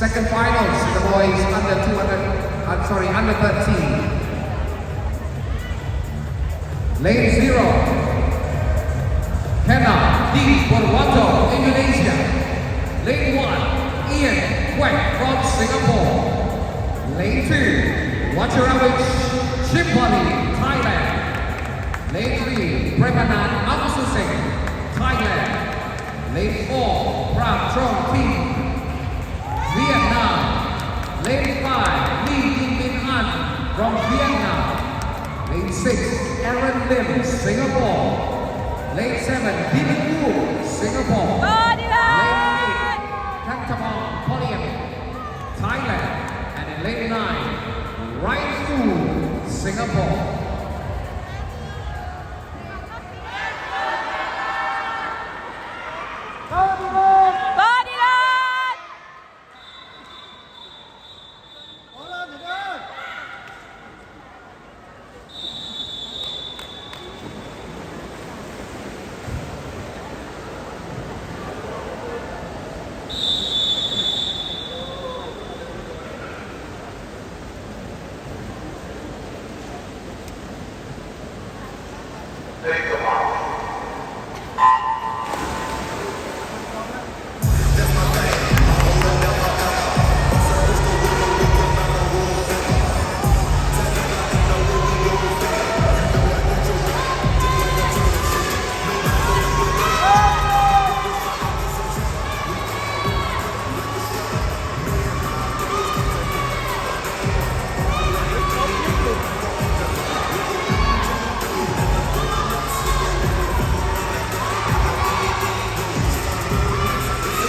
Second finals, the boys under 200, under 13. Lane 0, Kena Di Purwanto, Indonesia. Lane 1, Ian Quek from Singapore. Lane 2, Wachirawich Chipoli, Thailand. Lane 3, Premanan Amsusing, Thailand. Lane 4, Pram Trong Thi, Vietnam. Lane 5, Lee Ying Min An from Vietnam. Lane 6, Aaron Lim, Singapore. Lane 7, Peter Wu, Singapore. Lane 8, Kantamon Poliam, Thailand. And in lane 9, Ryan Fu, Singapore.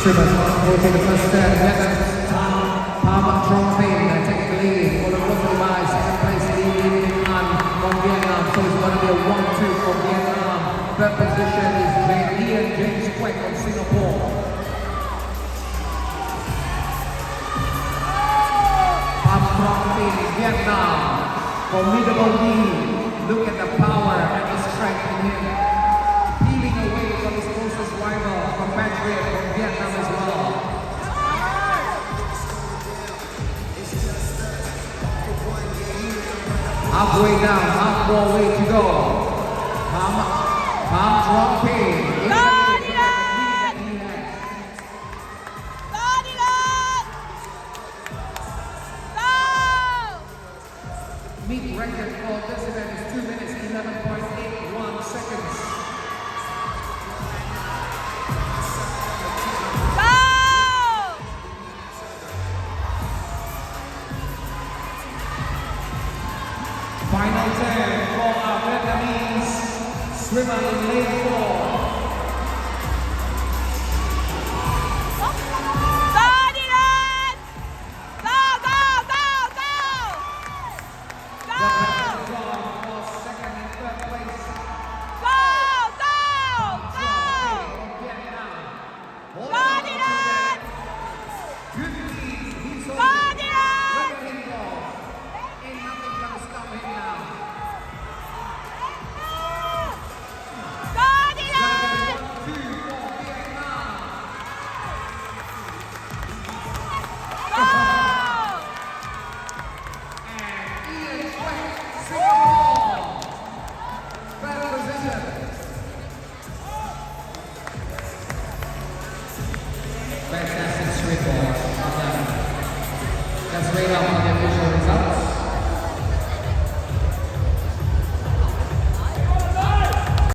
Strippers will take the first step. Vietnam's Pham Trong Thien take the lead. Followed closely by second place Lee Yin Min An from Vietnam. So it's going to be a 1-2 from Vietnam. Third position is Ian James Quek from Singapore. Pham Trong Thien, Vietnam. Formidable lead. Look at the power and the strength in him. Peeling away from his closest rival, compatriot from Vietnam as well. Halfway down, half more way to go. Pham Trong Thien. Meet record for this event is 2 minutes 11.81 seconds. Final 10 for our Vietnamese swimmer in lane 4. Fantastic street ball. That's right up on the